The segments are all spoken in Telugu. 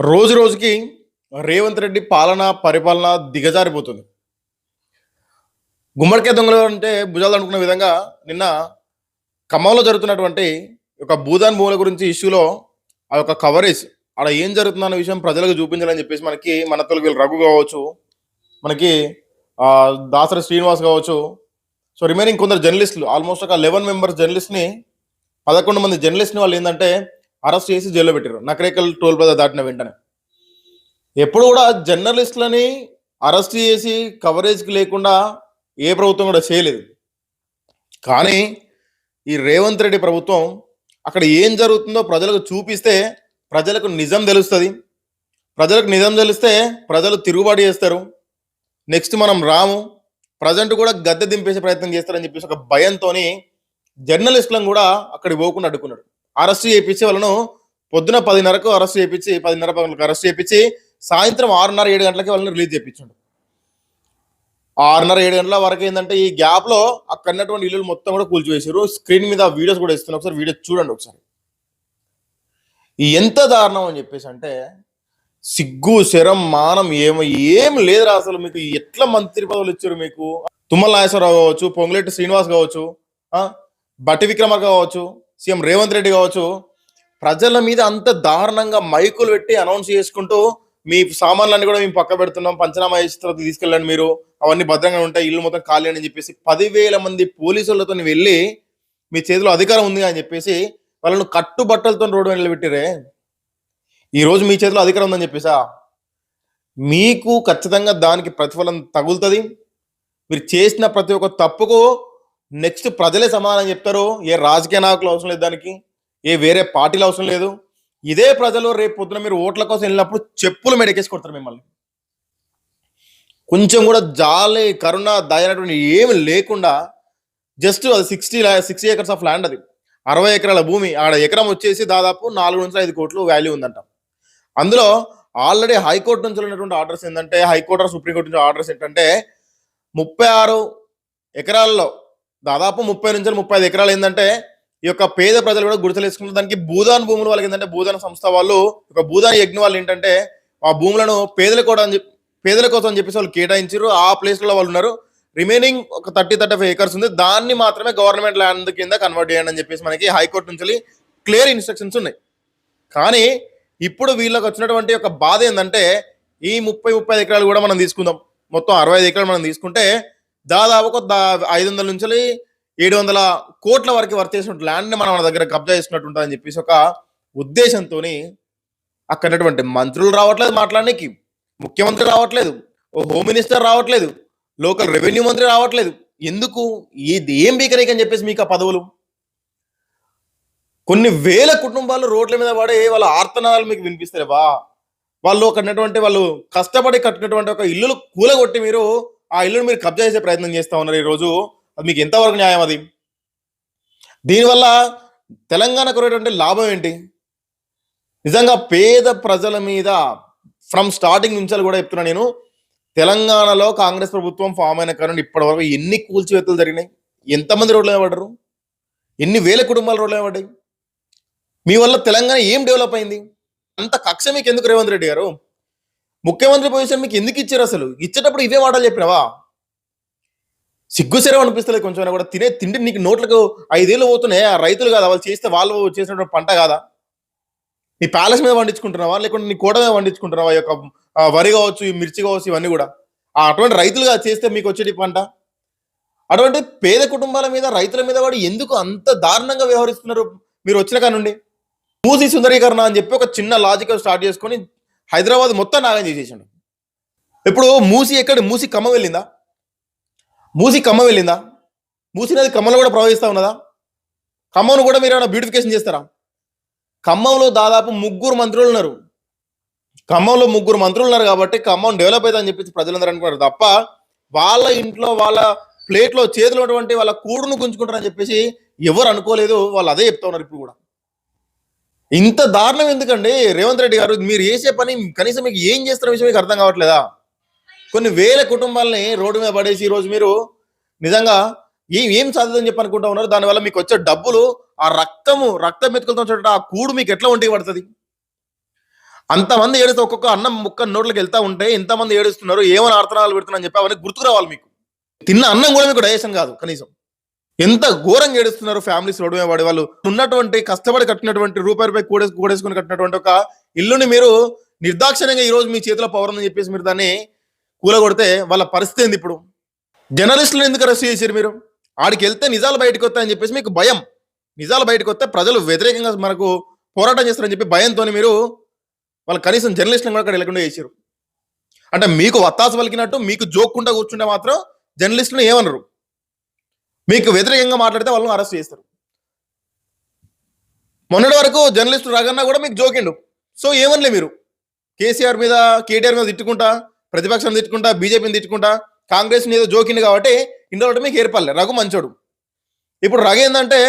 రోజు రోజుకి రేవంత్ రెడ్డి పరిపాలన దిగజారిపోతుంది. గుమ్మడికాయ దొంగలు అంటే భుజాలు అనుకున్న విధంగా నిన్న ఖమ్మంలో జరుగుతున్నటువంటి ఒక భూదాన్ భూముల గురించి ఇష్యూలో ఆ యొక్క కవరేజ్ ఆడ ఏం జరుగుతుందన్న విషయం ప్రజలకు చూపించాలని చెప్పేసి మనకి మన తొలి వీళ్ళు రఘు కావచ్చు, మనకి దాసరి శ్రీనివాస్ కావచ్చు, సో రిమైనింగ్ కొందరు జర్నలిస్టులు ఆల్మోస్ట్ ఒక 11 మెంబర్స్ జర్నలిస్ట్ని 11 మంది జర్నలిస్ట్ని వాళ్ళు ఏంటంటే అరెస్ట్ చేసి జైల్లో పెట్టారు నకరేకల్ టోల్ ప్లాజా దాటిన వెంటనే. ఎప్పుడు కూడా జర్నలిస్టులని అరెస్ట్ చేసి కవరేజ్కి లేకుండా ఏ ప్రభుత్వం కూడా చేయలేదు. కానీ ఈ రేవంత్ రెడ్డి ప్రభుత్వం అక్కడ ఏం జరుగుతుందో ప్రజలకు చూపిస్తే ప్రజలకు నిజం తెలుస్తుంది. ప్రజలకు నిజం తెలిస్తే ప్రజలు తిరుగుబాటు చేస్తారు. నెక్స్ట్ మనం రాము, ప్రజెంట్ కూడా గద్దె దింపేసే ప్రయత్నం చేస్తారని చెప్పేసి ఒక భయంతో జర్నలిస్టులను కూడా అక్కడికి పోకుండా అడ్డుకున్నాడు. అరెస్ట్ చేయించి వాళ్ళను పొద్దున 10:30కు అరెస్ట్ చేయించి 10:30 అరెస్ట్ చేయించి సాయంత్రం 6:30, 7 గంటలకి వాళ్ళని రిలీజ్ చేయించాడు. 6:30, 7 గంటల వరకు ఏంటంటే ఈ గ్యాప్ లో అక్కడ ఉన్నటువంటి ఇల్లు మొత్తం కూడా కూల్చివేసారు. స్క్రీన్ మీద వీడియోస్ కూడా ఇస్తున్నారు, ఒకసారి వీడియో చూడండి ఒకసారి. ఎంత దారుణం అని చెప్పేసి అంటే సిగ్గు శరం మానం ఏం లేదురా అసలు. మీకు ఎట్లా మంత్రి పదవులు ఇచ్చారు? మీకు తుమ్మల నాగేశ్వరరావు కావచ్చు, పొంగులేటి శ్రీనివాస్ కావచ్చు, బట్టి విక్రమార్క కావచ్చు, సీఎం రేవంత్ రెడ్డి కావచ్చు, ప్రజల మీద అంత దారుణంగా మైకులు పెట్టి అనౌన్స్ చేసుకుంటూ మీ సామాన్లన్నీ కూడా మేము పక్క పెడుతున్నాం, పంచనామా చేసిన తర్వాత తీసుకెళ్ళండి, మీరు అవన్నీ భద్రంగా ఉంటాయి, ఇల్లు మొత్తం ఖాళీ అని చెప్పేసి 10,000 మంది పోలీసులతో వెళ్ళి మీ చేతిలో అధికారం ఉంది అని చెప్పేసి వాళ్ళను కట్టుబట్టలతో రోడ్డు నిలబెట్టిరే. ఈరోజు మీ చేతిలో అధికారం ఉందని చెప్పేసా మీకు ఖచ్చితంగా దానికి ప్రతిఫలం తగులుతుంది. మీరు చేసిన ప్రతి ఒక్క తప్పుకు నెక్స్ట్ ప్రజలే సమాధానం చెప్తారు. ఏ రాజకీయ నాయకులు అవసరం లేదు, దానికి ఏ వేరే పార్టీలు అవసరం లేదు. ఇదే ప్రజలు రేపు పొద్దున మీరు ఓట్ల కోసం వెళ్ళినప్పుడు చెప్పులు మెడకేసి కొడతారు మిమ్మల్ని. కొంచెం కూడా జాలి కరుణ దయనటువంటి ఏమి లేకుండా జస్ట్ అది 60 ఏకర్స్ ఆఫ్ ల్యాండ్, అది 60 ఎకరాల భూమి. ఆడ ఎకరం వచ్చేసి దాదాపు 4 నుంచి 5 కోట్లు వాల్యూ ఉందంట. అందులో ఆల్రెడీ హైకోర్టు నుంచి ఉన్నటువంటి ఆర్డర్స్ ఏంటంటే, హైకోర్టు సుప్రీంకోర్టు నుంచి ఆర్డర్స్ ఏంటంటే 36 ఎకరాల్లో దాదాపు 30 నుంచి 35 ఎకరాలు ఏంటంటే ఈ యొక్క పేద ప్రజలు కూడా గుడిసెలు వేసుకుంటారు. దానికి భూదాన్ భూములు వాళ్ళకి ఏంటంటే భూదాన సంస్థ వాళ్ళు ఒక భూదాన యజ్ఞ వాళ్ళు ఏంటంటే ఆ భూములను పేదల కోసం అని చెప్పేసి వాళ్ళు కేటాయించారు. ఆ ప్లేస్లో వాళ్ళు ఉన్నారు. రిమైనింగ్ ఒక 30-35 ఏకర్స్ ఉంది, దాన్ని మాత్రమే గవర్నమెంట్ ల్యాండ్ కింద కన్వర్ట్ చేయండి అని చెప్పేసి మనకి హైకోర్టు నుంచి క్లియర్ ఇన్స్ట్రక్షన్స్ ఉన్నాయి. కానీ ఇప్పుడు వీళ్ళకి వచ్చినటువంటి ఒక బాధ ఏంటంటే ఈ 30-35 ఎకరాలు కూడా మనం తీసుకుందాం, మొత్తం 65 ఎకరాలు మనం తీసుకుంటే దాదాపు ఒక 500 నుంచి 700 కోట్ల వరకు వర్త్ చేసినట్టు ల్యాండ్ని మనం మన దగ్గర కబ్జా చేసుకున్నట్టు ఉంటుందని చెప్పేసి ఒక ఉద్దేశంతో అక్కడటువంటి మంత్రులు రావట్లేదు మాట్లాడడానికి, ముఖ్యమంత్రి రావట్లేదు, ఓ హోమ్ మినిస్టర్ రావట్లేదు, లోకల్ రెవెన్యూ మంత్రి రావట్లేదు. ఎందుకు? ఇది ఏం బీకరేక్ అని చెప్పేసి మీకు ఆ పదవులు. కొన్ని వేల కుటుంబాలు రోడ్ల మీద పడే వాళ్ళ ఆర్తనాలు మీకు వినిపిస్తారేవా? వాళ్ళు అక్కడటువంటి వాళ్ళు కష్టపడి కట్టినటువంటి ఒక ఇల్లులు కూలగొట్టి మీరు ఆ ఇల్లును మీరు కబ్జా చేసే ప్రయత్నం చేస్తా ఉన్నారు ఈరోజు. అది మీకు ఎంతవరకు న్యాయం? అది దీనివల్ల తెలంగాణకు వచ్చేటువంటి లాభం ఏంటి? నిజంగా పేద ప్రజల మీద ఫ్రమ్ స్టార్టింగ్ నుంచి కూడా చెప్తున్నా నేను, తెలంగాణలో కాంగ్రెస్ ప్రభుత్వం ఫామ్ అయిన కారణం ఇప్పటి వరకు ఎన్ని కూల్చివేతలు జరిగినాయి, ఎంతమంది రోడ్ల మీద పడ్డారు, ఎన్ని వేల కుటుంబాలు రోడ్ల మీద పడ్డాయి. మీ వల్ల తెలంగాణ ఏం డెవలప్ అయింది? అంత కక్ష మీకు ఎందుకు రేవంత్ రెడ్డి గారు? ముఖ్యమంత్రి పొజిషన్ మీకు ఎందుకు ఇచ్చారు? అసలు ఇచ్చేటప్పుడు ఇవే మాటలు చెప్పినావా? సిగ్గుసెరవ అనిపిస్తలేదు కొంచెం కూడా. తినే తిండి నీకు నోట్లకు 5 ఏళ్ళు పోతున్నాయి. ఆ రైతులు కాదా వాళ్ళు చేస్తే, వాళ్ళు చేసినటువంటి పంట కాదా? నీ ప్యాలెస్ మీద పండించుకుంటున్నావా, లేకుంటే నీ కోట మీద పండించుకుంటున్నావా? ఈ యొక్క వరి కావచ్చు, ఈ మిర్చి కావచ్చు, ఇవన్నీ కూడా అటువంటి రైతులుగా చేస్తే మీకు వచ్చేటి పంట. అటువంటి పేద కుటుంబాల మీద, రైతుల మీద వాడు ఎందుకు అంత దారుణంగా వ్యవహరిస్తున్నారు మీరు వచ్చిన కానుండి? మూసీ సుందరీకరణ అని చెప్పి ఒక చిన్న లాజికల్ స్టార్ట్ చేసుకొని హైదరాబాద్ మొత్తం నాగం చేసేసాడు. ఇప్పుడు మూసీ ఖమ్మం వెళ్ళిందా? మూసీ నది ఖమ్మంలో కూడా ప్రవహిస్తూ ఉన్నదా? ఖమ్మంను కూడా మీరు ఏమైనా బ్యూటిఫికేషన్ చేస్తారా? ఖమ్మంలో దాదాపు 3 మంత్రులు ఉన్నారు. కాబట్టి ఖమ్మం డెవలప్ అవుతుందని చెప్పేసి ప్రజలందరూ అనుకున్నారు తప్ప వాళ్ళ ఇంట్లో వాళ్ళ ప్లేట్లో చేతులు ఉన్నటువంటి వాళ్ళ కూడును గుంజుకుంటారని చెప్పేసి ఎవరు అనుకోలేదు. వాళ్ళు అదే చెప్తా ఉన్నారు ఇప్పుడు కూడా. ఇంత దారుణం ఎందుకండి రేవంత్ రెడ్డి గారు? మీరు చేసే పని కనీసం మీకు ఏం చేస్తున్న విషయం మీకు అర్థం కావట్లేదా? కొన్ని వేల కుటుంబాలని రోడ్డు మీద పడేసి ఈరోజు మీరు నిజంగా ఏం సాధిందని చెప్పి అనుకుంటా ఉన్నారు. దానివల్ల మీకు వచ్చే డబ్బులు ఆ రక్తం మెతుకులతో ఆ కూడు మీకు ఎట్లా ఒంటికి పడుతుంది? అంతమంది ఏడుస్తే ఒక్కొక్క అన్నం ముక్క నోట్లోకి వెళ్తా ఉంటే ఎంతమంది ఏడుస్తున్నారు, ఏమని ఆర్తనాలు పెడుతున్నారు అని చెప్పి అవన్నీ గుర్తుకు రావాలి మీకు. తిన్న అన్నం కూడా మీకు డైజెషన్ కాదు కనీసం. ఎంత ఘోరంగా ఏడుస్తున్నారు ఫ్యామిలీస్ రోడ్డు మీద పడే వాళ్ళు. ఉన్నటువంటి కష్టపడి కట్టినటువంటి రూపాయి కూడేసుకుని కట్టినటువంటి ఒక ఇల్లుని మీరు నిర్దాక్షిణ్యంగా ఈ రోజు మీ చేతిలో పవర్ ఉందని చెప్పేసి మీరు దాన్ని కూలగొడితే వాళ్ళ పరిస్థితి ఏంది ఇప్పుడు? జర్నలిస్టులను ఎందుకు అరెస్ట్ చేశారు మీరు? ఆడికి వెళ్తే నిజాలు బయటకు వస్తాయని చెప్పేసి మీకు భయం. నిజాలు బయటకు వస్తే ప్రజలు వ్యతిరేకంగా మనకు పోరాటం చేస్తారని చెప్పి భయంతో మీరు వాళ్ళు కనీసం జర్నలిస్టులను కూడా అక్కడ వెళ్ళకుండా చేశారు. అంటే మీకు వత్తాసు పలికినట్టు మీకు జోక్కుంటా కూర్చుంటే మాత్రం జర్నలిస్టులను ఏమనరు, మీకు వ్యతిరేకంగా మాట్లాడితే వాళ్ళని అరెస్ట్ చేస్తారు. మొన్నటి వరకు జర్నలిస్టు రగన్నా కూడా మీకు జోకిండు. సో ఏమనలే మీరు. కేసీఆర్ మీద కేటీఆర్ మీద తిట్టుకుంటా, ప్రతిపక్షం తిట్టుకుంటా, బీజేపీని తిట్టుకుంటా, కాంగ్రెస్ ఏదో జోకిండు కాబట్టి ఇందులో మీకు ఏర్పడలే. రఘు మంచోడు. ఇప్పుడు రఘు ఏంటంటే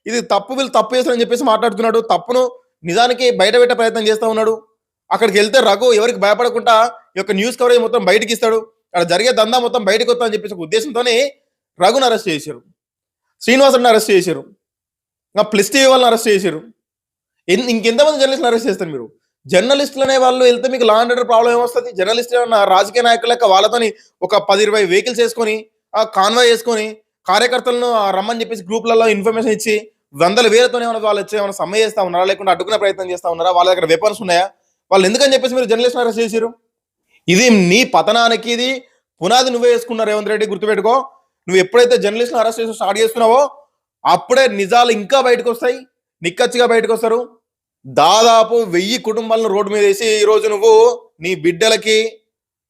ఇది తప్పు, వీళ్ళు తప్పు చేస్తారని చెప్పేసి మాట్లాడుతున్నాడు. తప్పును నిజానికి బయట పెట్టే ప్రయత్నం చేస్తూ ఉన్నాడు. అక్కడికి వెళ్తే రఘు ఎవరికి భయపడకుండా ఈ యొక్క న్యూస్ కవరేజ్ మొత్తం బయటకి ఇస్తాడు, అక్కడ జరిగే దందా మొత్తం బయటకు వస్తా అని చెప్పేసి ఒక ఉద్దేశంతోనే రఘుని అరెస్ట్ చేశారు, శ్రీనివాసుని అరెస్ట్ చేశారు, ఇంకా ప్లస్ టీవీ వాళ్ళని అరెస్ట్ చేశారు. ఇంకెంతమంది జర్నలిస్టులు అరెస్ట్ చేస్తారు మీరు? జర్నలిస్టులు అనే వాళ్ళు వెళ్తే మీకు లా అండ్ ఆర్డర్ ప్రాబ్లం ఏమొస్తుంది? జర్నలిస్టులు ఏమన్నా రాజకీయ నాయకుల లెక్క వాళ్ళతోని ఒక 10-20 వెహికల్స్ వేసుకొని ఆ కాన్వాయ్ వేసుకొని కార్యకర్తలను రమ్మని చెప్పేసి గ్రూప్లలో ఇన్ఫర్మేషన్ ఇచ్చి వందల వేలతో ఏమైనా వాళ్ళు వచ్చి ఏమైనా సమ్మె చేస్తా ఉన్నారా, లేకుండా అడ్డుకునే ప్రయత్నం చేస్తా ఉన్నారా? వాళ్ళ దగ్గర వెపన్స్ ఉన్నాయా? వాళ్ళు ఎందుకని చెప్పేసి మీరు జర్నలిస్టులు అరెస్ట్ చేశారు? ఇది నీ పతనానికి ఇది పునాది నువ్వే వేసుకున్నా రేవంత్ రెడ్డి, గుర్తుపెట్టుకో. నువ్వు ఎప్పుడైతే జర్నలిస్టులు అరెస్ట్ చేసి స్టార్ట్ చేస్తున్నావో అప్పుడే నిజాలు ఇంకా బయటకు వస్తాయి, నిక్కచ్చిగా బయటకు వస్తారు. దాదాపు 1000 కుటుంబాలను రోడ్డు మీద వేసి ఈరోజు నువ్వు నీ బిడ్డలకి,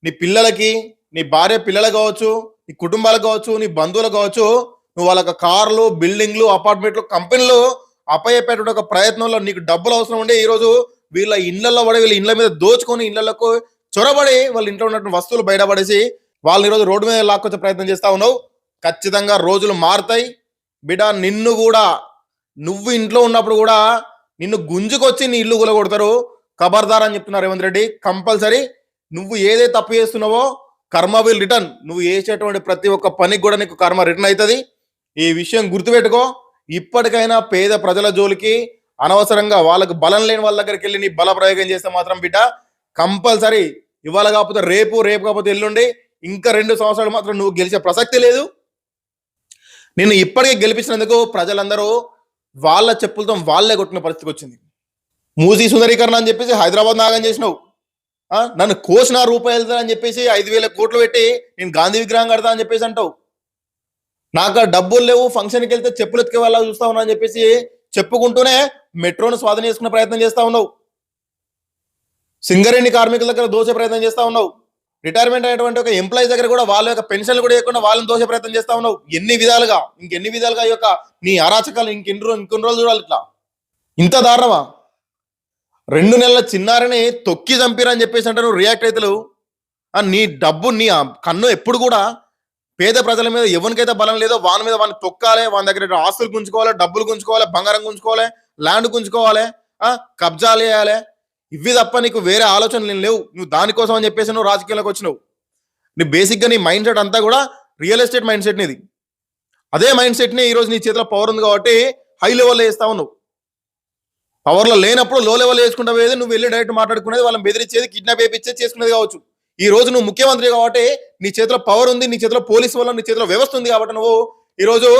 నీ పిల్లలకి, నీ భార్య పిల్లలకు కావచ్చు, నీ కుటుంబాలకు కావచ్చు, నీ బంధువులకు కావచ్చు, నువ్వు వాళ్ళకి కార్లు, బిల్డింగ్లు, అపార్ట్మెంట్లు, కంపెనీలు అప్పయ్యేటటువంటి ఒక ప్రయత్నంలో నీకు డబ్బులు అవసరం ఉండే ఈరోజు వీళ్ళ ఇళ్లలో పడి వీళ్ళ ఇళ్ల మీద దోచుకొని ఇళ్లకు చొరబడి వాళ్ళ ఇంట్లో ఉన్నటువంటి వస్తువులు బయటపడేసి వాళ్ళని ఈరోజు రోడ్డు మీద లాక్కొచ్చే ప్రయత్నం చేస్తా ఉన్నావు. ఖచ్చితంగా రోజులు మారుతాయి బిడ్డ. నిన్ను కూడా నువ్వు ఇంట్లో ఉన్నప్పుడు కూడా నిన్ను గుంజుకొచ్చి నీ ఇల్లు కూలగొడతారు. ఖబర్దార్ అని చెప్తున్నారు రేవంత్ రెడ్డి. కంపల్సరీ నువ్వు ఏదైతే తప్పు చేస్తున్నావో కర్మ విల్ రిటర్న్. నువ్వు చేసేటువంటి ప్రతి ఒక్క పనికి కూడా నీకు కర్మ రిటర్న్ అవుతుంది. ఈ విషయం గుర్తుపెట్టుకో. ఇప్పటికైనా పేద ప్రజల జోలికి అనవసరంగా వాళ్ళకు బలం లేని వాళ్ళ దగ్గరికి వెళ్ళి నీ బల ప్రయోగం చేస్తే మాత్రం బిడ్డ కంపల్సరీ ఇవాళ కాకపోతే రేపు, రేపు కాకపోతే ఎల్లుండి, ఇంకా 2 సంవత్సరాలు మాత్రం నువ్వు గెలిచే ప్రసక్తి లేదు. నిన్ను ఇప్పటికే గెలిపించినందుకు ప్రజలందరూ వాళ్ళ చెప్పులతో వాళ్ళే కొట్టిన పరిస్థితికి వచ్చింది. మూసీ సుందరీకరణ అని చెప్పేసి హైదరాబాద్ నాగం చేసినావు. నన్ను కోసిన రూపాయలు అని చెప్పేసి 5,000 కోట్లు పెట్టి నేను గాంధీ విగ్రహం కడతా అని చెప్పేసి అంటావు. నాకు డబ్బులు లేవు, ఫంక్షన్కి వెళ్తే చెప్పులు ఎత్తుకే వాళ్ళ చూస్తా ఉన్నా అని చెప్పేసి చెప్పుకుంటూనే మెట్రోను స్వాధీనం చేసుకునే ప్రయత్నం చేస్తా ఉన్నావు. సింగరేణి కార్మికుల దగ్గర దోచే ప్రయత్నం చేస్తా ఉన్నావు. రిటైర్మెంట్ అయినటువంటి ఒక ఎంప్లాయీస్ దగ్గర కూడా వాళ్ళ యొక్క పెన్షన్లు కూడా ఇవ్వకుండా వాళ్ళని దోచే ప్రయత్నం చేస్తా ఉన్నావు. ఎన్ని విధాలుగా ఈ యొక్క నీ అరాచకాలు ఇంకొన్ని రోజులు చూడాలి. ఇట్లా ఇంత దారుణమా? 2 నెలల చిన్నారని తొక్కి చంపిరా అని చెప్పేసి అంటే నువ్వు రియాక్ట్ అవుతావు. నీ డబ్బు, నీ కన్ను ఎప్పుడు కూడా పేద ప్రజల మీద ఎవరికైతే బలం లేదో వాని మీద వాడిని తొక్కాలి, వాని దగ్గర ఆస్తులు గుంజుకోవాలి, డబ్బులు గుంజుకోవాలి, బంగారం గుంజుకోవాలి, ల్యాండ్ గుంజుకోవాలి, కబ్జాలు చేయాలి. ఇవి తప్ప నీకు వేరే ఆలోచనలు లేవు. నువ్వు దానికోసం అని చెప్పేసి నువ్వు రాజకీయాలకు వచ్చినావు. నీ బేసిక్గా నీ మైండ్ సెట్ అంతా కూడా రియల్ ఎస్టేట్ మైండ్ సెట్ నీది. అదే మైండ్ సెట్ని ఈరోజు నీ చేతిలో పవర్ ఉంది కాబట్టి హై లెవెల్లో వేస్తావు. నువ్వు పవర్లో లేనప్పుడు లో లెవెల్ వేసుకుంటా పోయేది, నువ్వు వెళ్ళి డైరెక్ట్ మాట్లాడుకునేది, వాళ్ళని బెదిరించేది, కిడ్నాప్ చేయించేది, చేసుకునేది కావచ్చు. ఈ రోజు నువ్వు ముఖ్యమంత్రి కాబట్టి నీ చేతిలో పవర్ ఉంది, నీ చేతిలో పోలీసు వల్ల, నీ చేతిలో వ్యవస్థ ఉంది కాబట్టి నువ్వు ఈరోజు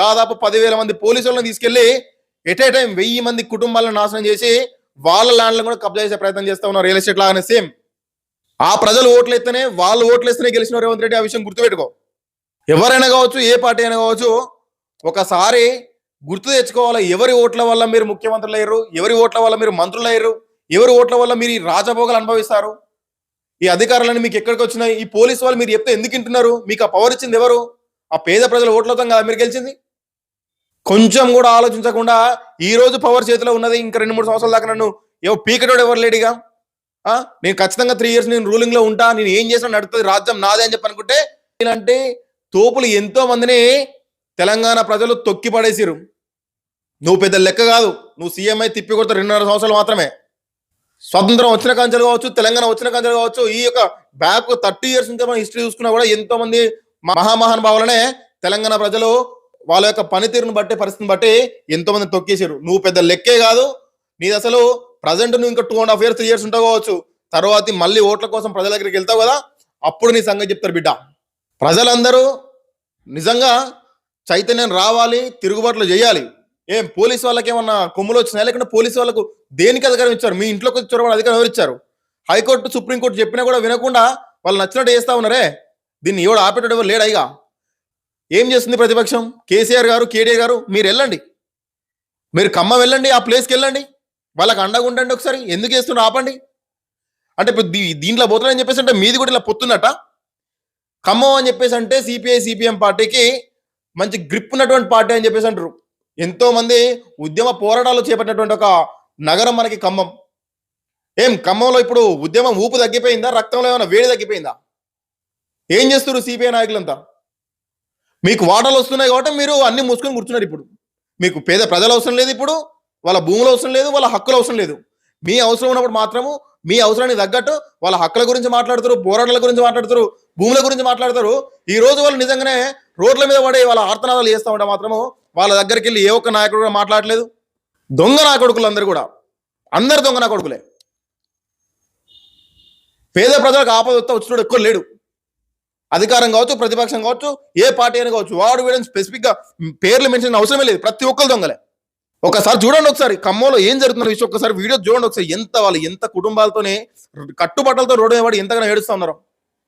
దాదాపు 10,000 మంది పోలీసు వాళ్ళని తీసుకెళ్లి ఎట్ ఏ టైం 1000 మంది కుటుంబాలను నాశనం చేసి వాళ్ళ ల్యాండ్లను కూడా కబ్జా చేసే ప్రయత్నం చేస్తా ఉన్నారు. రియల్ ఎస్టేట్ లాగానే సేమ్. ఆ ప్రజలు ఓట్లు ఎత్తేనే, వాళ్ళు ఓట్లు వేస్తేనే గెలిచిన రేవంత్ రెడ్డి. ఆ విషయం గుర్తుపెట్టుకో. ఎవరైనా కావచ్చు, ఏ పార్టీ అయినా కావచ్చు, ఒకసారి గుర్తు తెచ్చుకోవాలి. ఎవరి ఓట్ల వల్ల మీరు ముఖ్యమంత్రులు అయ్యారు, ఎవరి ఓట్ల వల్ల మీరు మంత్రులు అయ్యారు, ఎవరి ఓట్ల వల్ల మీరు ఈ రాజభోగాలు అనుభవిస్తారు, ఈ అధికారులను మీకు ఎక్కడికి వచ్చినాయి, ఈ పోలీసు వాళ్ళు మీరు చెప్తే ఎందుకు వింటున్నారు, మీకు ఆ పవర్ ఇచ్చింది ఎవరు? ఆ పేద ప్రజల ఓట్లతో కదా మీరు గెలిచింది. కొంచెం కూడా ఆలోచించకుండా ఈ రోజు పవర్ చేతిలో ఉన్నది, ఇంకా 2-3 సంవత్సరాల దాకా నన్ను పీకటోడు ఎవరు లేడిగా. నేను ఖచ్చితంగా 3 years నేను రూలింగ్ లో ఉంటా, నేను ఏం చేసినా నడుస్తుంది, రాజ్యం నాదే అని చెప్పి అనుకుంటే ఇలాంటి తోపులు ఎంతో మందిని తెలంగాణ ప్రజలు తొక్కి పడేసిరు. నువ్వు పెద్ద లెక్క కాదు. నువ్వు సీఎం అయి తిప్పి కొడితే 2.5 సంవత్సరాలు మాత్రమే. స్వతంత్రం వచ్చిన కంచెలు కావచ్చు, తెలంగాణ వచ్చిన కంచెలు కావచ్చు, ఈ యొక్క బ్యాక్ 30 years నుంచి మనం హిస్టరీ చూసుకున్నా కూడా ఎంతో మంది మహామహానుభావులనే తెలంగాణ ప్రజలు వాళ్ళ యొక్క పనితీరును బట్టి, పరిస్థితిని బట్టి ఎంతో మంది తొక్కేసారు. నువ్వు పెద్ద లెక్కే కాదు. నీది అసలు ప్రజెంట్ నువ్వు ఇంకా 2.5 years 3 years ఉంటావు కావచ్చు, తర్వాత మళ్ళీ ఓట్ల కోసం ప్రజల దగ్గరికి వెళ్తావు కదా, అప్పుడు నీ సంగతి చెప్తారు బిడ్డ. ప్రజలందరూ నిజంగా చైతన్యం రావాలి, తిరుగుబాట్లు చేయాలి. ఏం పోలీసు వాళ్ళకి ఏమన్నా కొమ్ములు వచ్చినాయా, లేకుంటే పోలీసు వాళ్ళకు దేనికి అధికారం ఇచ్చారు? మీ ఇంట్లోకి వచ్చి చొరవ అధికారం ఎవరు ఇచ్చారు? హైకోర్టు సుప్రీంకోర్టు చెప్పినా కూడా వినకుండా వాళ్ళు నచ్చినట్టు చేస్తా ఉన్నారే. దీన్ని ఎవడు ఆపేటోడు ఎవరు లేడైగా. ఏం చేస్తుంది ప్రతిపక్షం? కేసీఆర్ గారు, కేటీఆర్ గారు, మీరు వెళ్ళండి, మీరు ఖమ్మం వెళ్ళండి, ఆ ప్లేస్కి వెళ్ళండి, వాళ్ళకి అండగా ఉండండి ఒకసారి. ఎందుకు చేస్తున్నారు ఆపండి. అంటే ఇప్పుడు దీంట్లో పోతున్నారని చెప్పేసి అంటే మీది కూడా ఇలా పొత్తుందట. ఖమ్మం అని చెప్పేసి అంటే సిపిఐ సిపిఎం పార్టీకి మంచి గ్రిప్ ఉన్నటువంటి పార్టీ అని చెప్పేసి అంటారు. ఎంతో మంది ఉద్యమ పోరాటాలు చేపట్టినటువంటి ఒక నగరం మనకి ఖమ్మం. ఏం ఖమ్మంలో ఇప్పుడు ఉద్యమం ఊపు తగ్గిపోయిందా? రక్తంలో ఏమైనా వేడి తగ్గిపోయిందా? ఏం చేస్తారు సిపిఐ నాయకులంతా? మీకు వాటాలు వస్తున్నాయి కాబట్టి మీరు అన్ని మూసుకొని కూర్చున్నారు. ఇప్పుడు మీకు పేద ప్రజలు అవసరం లేదు, ఇప్పుడు వాళ్ళ భూములు అవసరం లేదు, వాళ్ళ హక్కులు అవసరం లేదు. మీ అవసరం ఉన్నప్పుడు మాత్రము మీ అవసరానికి తగ్గట్టు వాళ్ళ హక్కుల గురించి మాట్లాడతారు, పోరాటాల గురించి మాట్లాడతారు, భూముల గురించి మాట్లాడతారు. ఈ రోజు వాళ్ళు నిజంగానే రోడ్ల మీద పడే వాళ్ళ ఆర్తనాదాలు చేస్తూ ఉంటే మాత్రము వాళ్ళ దగ్గరికి వెళ్ళి ఏ ఒక్క నాయకుడు కూడా మాట్లాడలేదు. దొంగ నా కొడుకులు అందరు కూడా, అందరు దొంగ నా కొడుకులే. పేద ప్రజలకు ఆపద వచ్చినోడు ఎక్కువ లేడు. అధికారం కావచ్చు, ప్రతిపక్షం కావచ్చు, ఏ పార్టీ అయినా కావచ్చు, వాడు వీడని స్పెసిఫిక్ గా పేర్లు మెన్షన్ అవసరమే లేదు. ప్రతి ఒక్కరు దొంగలే. ఒకసారి చూడండి, ఒకసారి ఖమ్మంలో ఏం జరుగుతున్న విషయం ఒకసారి వీడియో చూడండి ఒకసారి. ఎంత వాళ్ళు ఎంత కుటుంబాలతోనే కట్టుబట్టలతో రోడ్డు మీద పడి ఎంతగానో ఏడుస్తా ఉన్నారు.